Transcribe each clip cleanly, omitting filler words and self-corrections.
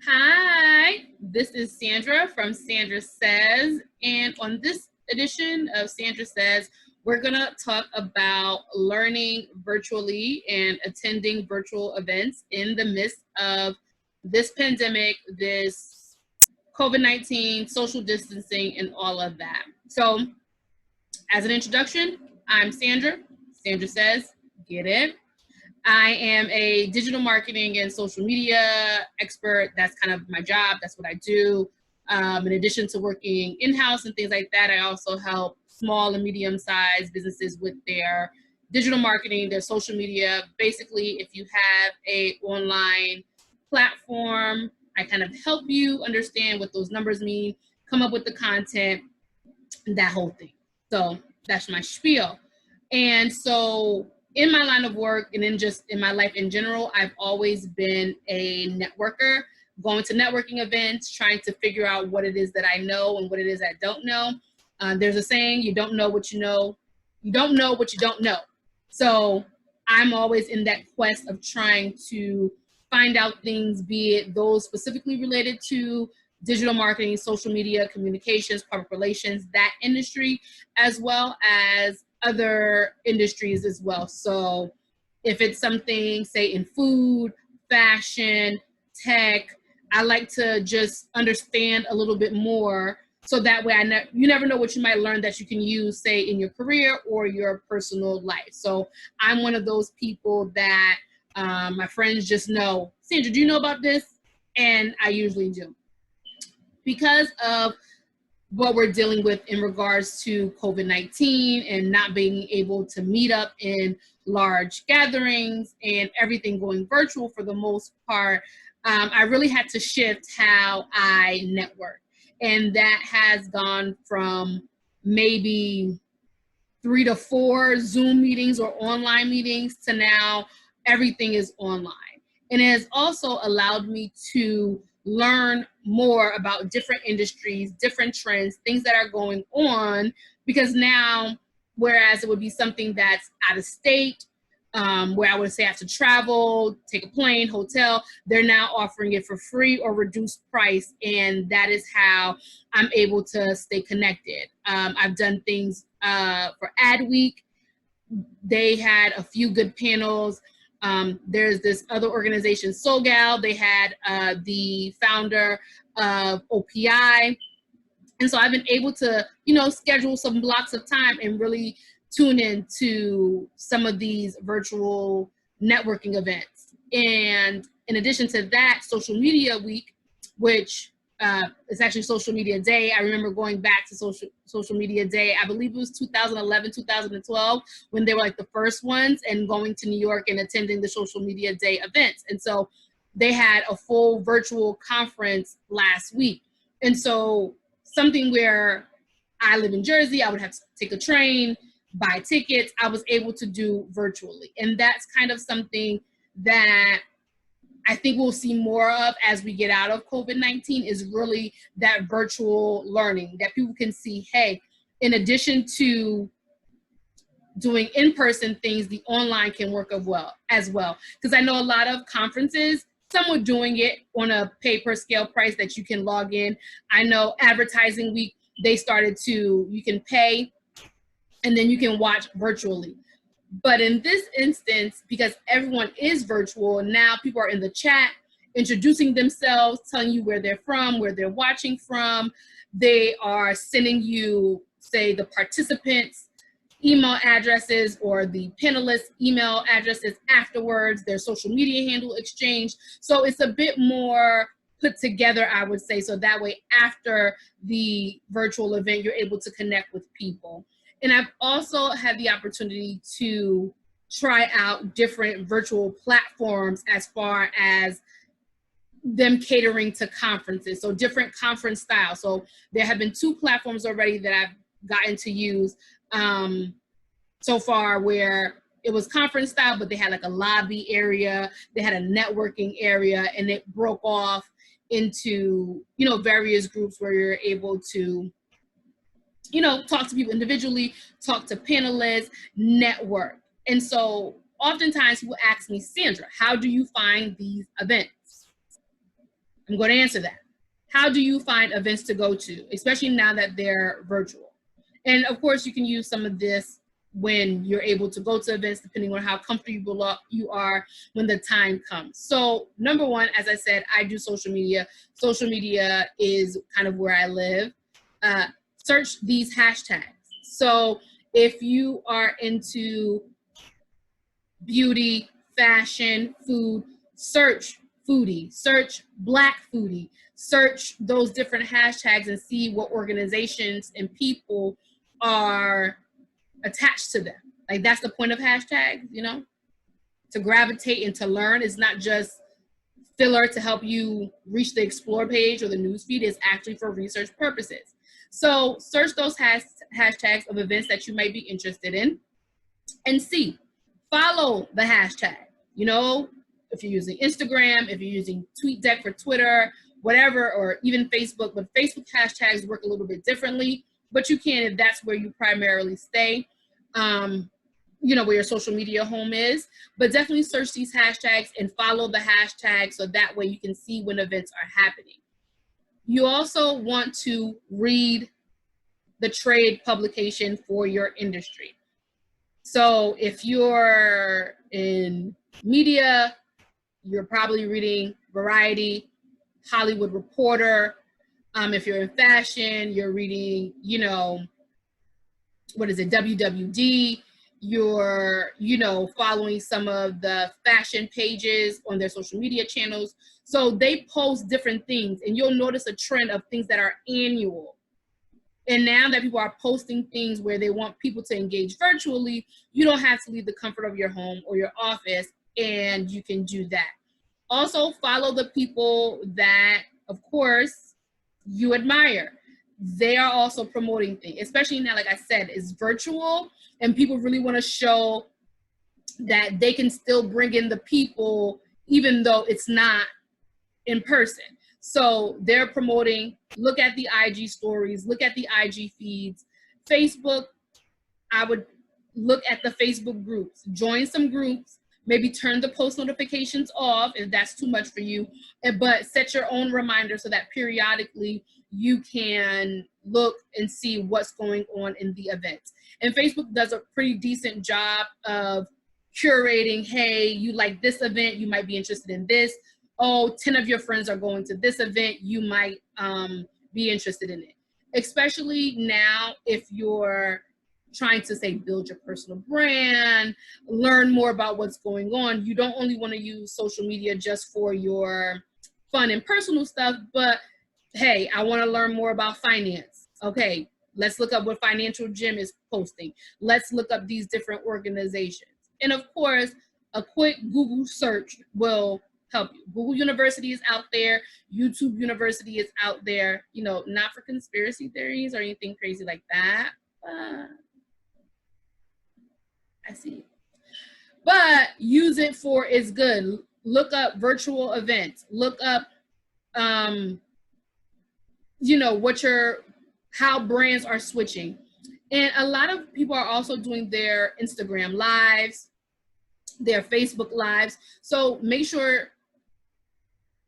Hi, this is Sandra from Sandra Says, and on this edition of Sandra Says, we're going to talk about learning virtually and attending virtual events in the midst of this pandemic, this COVID-19, social distancing, and all of that. So, as an introduction, I'm Sandra. Sandra Says, get it. I am a digital marketing and social media expert. That's kind of my job. That's what I do. In addition to working in-house and things like that, I also help small and medium-sized businesses with their digital marketing, their social media. Basically, if you have a online platform, I kind of help you understand what those numbers mean, come up with the content, that whole thing. So that's my spiel. And so in my line of work and in just in my life in general, I've always been a networker, going to networking events, trying to figure out what it is that I know and what it is I don't know. There's a saying, you don't know what you know. You don't know what you don't know. So I'm always in that quest of trying to find out things, be it those specifically related to digital marketing, social media, communications, public relations, that industry, as well as other industries as well. So if it's something, say, in food, fashion, tech, I like to just understand a little bit more so that way you never know what you might learn that you can use, say, in your career or your personal life. So I'm one of those people that my friends just know, Sandra, do you know about this? And I usually do. Because of what we're dealing with in regards to COVID-19 and not being able to meet up in large gatherings and everything going virtual for the most part, I really had to shift how I network. And that has gone from maybe 3 to 4 Zoom meetings or online meetings to now everything is online. And it has also allowed me to learn more about different industries, different trends, things that are going on, because now, whereas it would be something that's out of state, where I would say I have to travel, take a plane, hotel, they're now offering it for free or reduced price. And that is how I'm able to stay connected. I've done things for Ad Week. They had a few good panels. There's this other organization, SoGal. They had the founder of OPI. And so I've been able to, schedule some blocks of time and really tune into some of these virtual networking events. And in addition to that, social media week, which is actually social media day. I remember going back to social media day. I believe it was 2011, 2012, when they were like the first ones, and going to New York and attending the social media day events. And so they had a full virtual conference last week. And so something where I live in Jersey, I would have to take a train, buy tickets, I was able to do virtually. And that's kind of something that I think we'll see more of as we get out of COVID-19, is really that virtual learning, that people can see, hey, in addition to doing in-person things, the online can work as well. Because I know a lot of conferences, some are doing it on a pay per scale price that you can log in. I know Advertising Week, they started to, you can pay and then you can watch virtually. But in this instance, because everyone is virtual, now people are in the chat, introducing themselves, telling you where they're from, where they're watching from. They are sending you, say, the participants' email addresses or the panelists' email addresses afterwards, their social media handle exchange. So it's a bit more put together, I would say. So that way, after the virtual event, you're able to connect with people. And I've also had the opportunity to try out different virtual platforms as far as them catering to conferences. So different conference styles. So there have been 2 platforms already that I've gotten to use so far, where it was conference style, but they had like a lobby area, they had a networking area, and it broke off into, various groups where you're able to, talk to people individually, talk to panelists, network. And so oftentimes people ask me, Sandra, how do you find these events? I'm going to answer that. How do you find events to go to, especially now that they're virtual? And of course, you can use some of this when you're able to go to events, depending on how comfortable you are when the time comes. So number one, as I said, I do social media. Social media is kind of where I live. Search these hashtags. So if you are into beauty, fashion, food, search foodie, search Black foodie, search those different hashtags and see what organizations and people are attached to them. Like, that's the point of hashtags, you know, to gravitate and to learn. It's not just filler to help you reach the explore page or the newsfeed. It's actually for research purposes. So search those hashtags of events that you might be interested in and see. Follow the hashtag. You know, if you're using Instagram, if you're using TweetDeck for Twitter, whatever, or even Facebook, but Facebook hashtags work a little bit differently, but you can if that's where you primarily stay, you know, where your social media home is. But definitely search these hashtags and follow the hashtags so that way you can see when events are happening. You also want to read the trade publication for your industry. So if you're in media, you're probably reading Variety, Hollywood Reporter. If you're in fashion, you're reading, you know, what is it, WWD. You're, you know, following some of the fashion pages on their social media channels. So they post different things, and you'll notice a trend of things that are annual. And now that people are posting things where they want people to engage virtually, you don't have to leave the comfort of your home or your office, and you can do that. Also, follow the people that, of course, you admire. They are also promoting things, especially now, like I said, it's virtual, and people really want to show that they can still bring in the people, even though it's not in person. So they're promoting, look at the IG stories, look at the IG feeds. Facebook, I would look at the Facebook groups, join some groups, maybe turn the post notifications off if that's too much for you, but set your own reminder so that periodically you can look and see what's going on in the events. And Facebook does a pretty decent job of curating, hey, you like this event, you might be interested in this. Oh, 10 of your friends are going to this event, you might be interested in it. Especially now, if you're trying to, say, build your personal brand, learn more about what's going on. You don't only want to use social media just for your fun and personal stuff, but hey, I want to learn more about finance. Okay, let's look up what Financial Gym is posting. Let's look up these different organizations. And of course, a quick Google search will help you. Google University is out there. YouTube University is out there. You know, not for conspiracy theories or anything crazy like that. I see. But use it for it's good. Look up virtual events. Look up, you know, how brands are switching. And a lot of people are also doing their Instagram lives, their Facebook lives. So make sure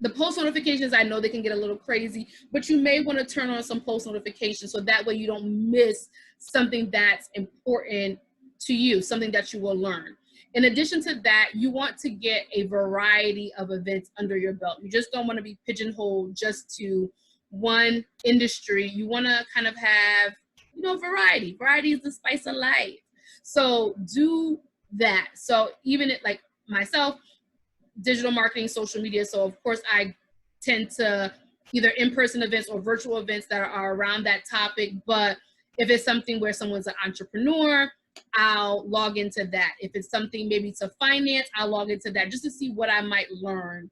the post notifications, I know they can get a little crazy, but you may want to turn on some post notifications so that way you don't miss something that's important to you, something that you will learn. In addition to that, you want to get a variety of events under your belt. You just don't want to be pigeonholed just to one industry. You want to kind of have, you know, variety. Variety is the spice of life. So do that. So even like myself, digital marketing, social media. So of course I tend to either in-person events or virtual events that are around that topic. But if it's something where someone's an entrepreneur, I'll log into that. If it's something maybe to finance, I'll log into that just to see what I might learn.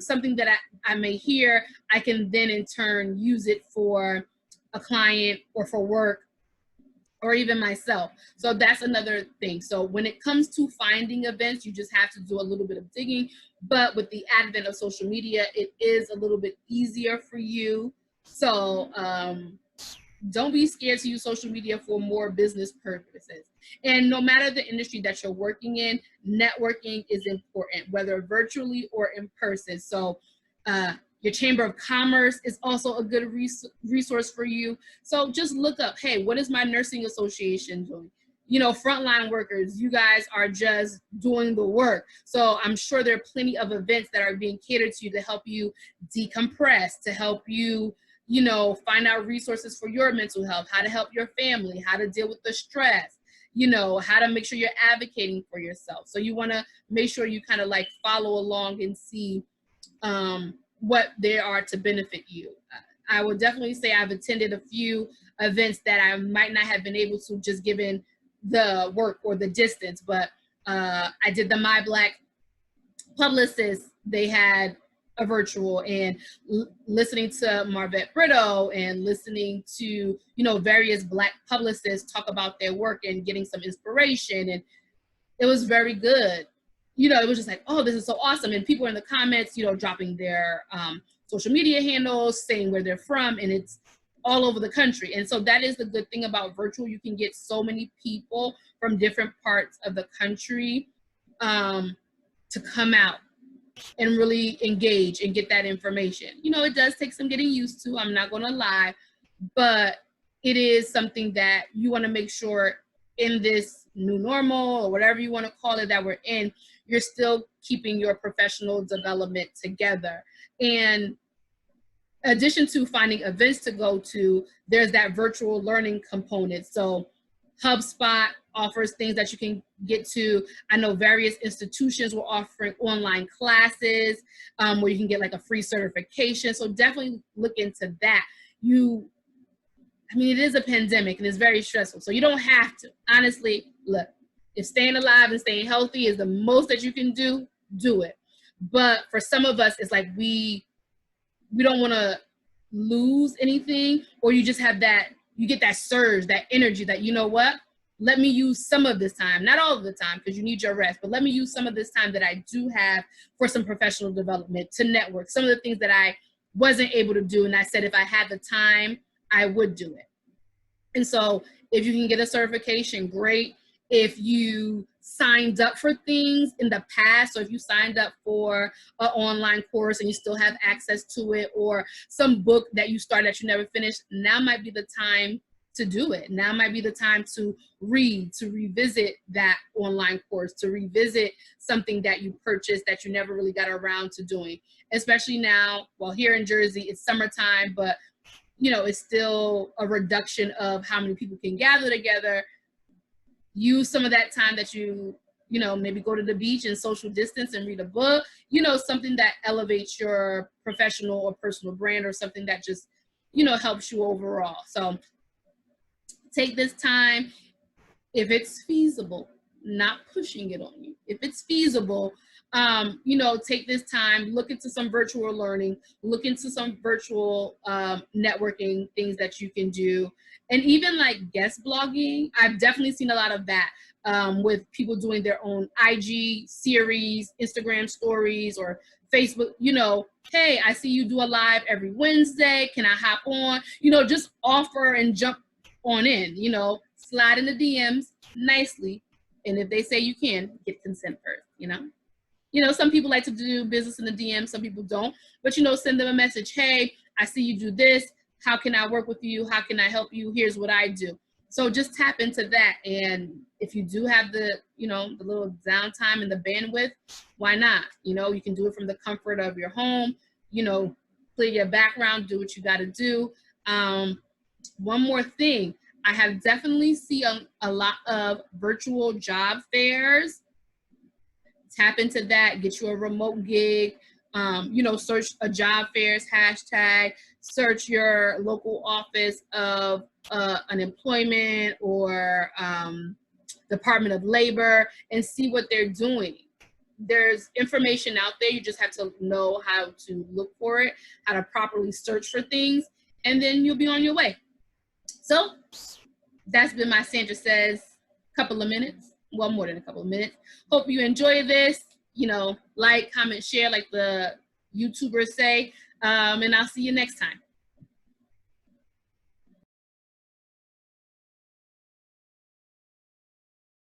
Something that I may hear, I can then in turn use it for a client or for work or even myself. So that's another thing. So when it comes to finding events, you just have to do a little bit of digging. But with the advent of social media, it is a little bit easier for you. So don't be scared to use social media for more business purposes. And no matter the industry that you're working in, networking is important, whether virtually or in person. So Your Chamber of Commerce is also a good resource for you. So just look up, hey, what is my nursing association doing? You know, frontline workers, you guys are just doing the work. So I'm sure there are plenty of events that are being catered to you to help you decompress, to help you, you know, find out resources for your mental health, how to help your family, how to deal with the stress, you know, how to make sure you're advocating for yourself. So you want to make sure you kind of like follow along and see what there are to benefit you. I would definitely say I've attended a few events that I might not have been able to just given the work or the distance, but I did the My Black Publicists. They had a virtual, and listening to Marvette Brito and listening to, you know, various Black publicists talk about their work and getting some inspiration, and it was very good. You know, it was just like, oh, this is so awesome. And people in the comments, you know, dropping their social media handles, saying where they're from, and it's all over the country. And so that is the good thing about virtual. You can get so many people from different parts of the country to come out and really engage and get that information. You know, it does take some getting used to, I'm not gonna lie, but it is something that you wanna make sure in this new normal or whatever you wanna call it that we're in, you're still keeping your professional development together. And in addition to finding events to go to, there's that virtual learning component. So HubSpot offers things that you can get to. I know various institutions were offering online classes where you can get like a free certification. So definitely look into that. I mean, it is a pandemic and it's very stressful. So you don't have to. Honestly, look, if staying alive and staying healthy is the most that you can do, do it. But for some of us, it's like we don't want to lose anything, or you just have that, you get that surge, that energy that, you know what, let me use some of this time, not all of the time because you need your rest, but let me use some of this time that I do have for some professional development, to network, some of the things that I wasn't able to do. And I said, if I had the time, I would do it. And so if you can get a certification, great. If you signed up for things in the past, so if you signed up for an online course and you still have access to it, or some book that you started that you never finished, now might be the time to do it. Now might be the time to read, to revisit that online course, to revisit something that you purchased that you never really got around to doing. Especially now, well, here in Jersey, it's summertime, but you know, it's still a reduction of how many people can gather together. Use some of that time that you know, maybe go to the beach and social distance and read a book, you know, something that elevates your professional or personal brand, or something that just, you know, helps you overall. So take this time, if it's feasible, not pushing it on you. If it's feasible, you know, take this time, look into some virtual learning, look into some virtual networking things that you can do. And even like guest blogging, I've definitely seen a lot of that with people doing their own IG series, Instagram stories, or Facebook, you know, hey, I see you do a live every Wednesday. Can I hop on? You know, just offer and jump on in, you know, slide in the DMs nicely. And if they say you can, get consent first, you know. You know, some people like to do business in the DM, some people don't, but, you know, send them a message. Hey, I see you do this. How can I work with you? How can I help you? Here's what I do. So just tap into that. And if you do have the, you know, the little downtime and the bandwidth, why not? You know, you can do it from the comfort of your home, you know, clear your background, do what you got to do. One more thing, I have definitely seen a lot of virtual job fairs. Tap into that, get you a remote gig, you know, search a job fairs hashtag, search your local office of unemployment or Department of Labor, and see what they're doing. There's information out there, you just have to know how to look for it, how to properly search for things, and then you'll be on your way. So that's been my Sandra Says couple of minutes. Well, more than a couple of minutes. Hope you enjoy this. You know, like, comment, share, like the YouTubers say. And I'll see you next time.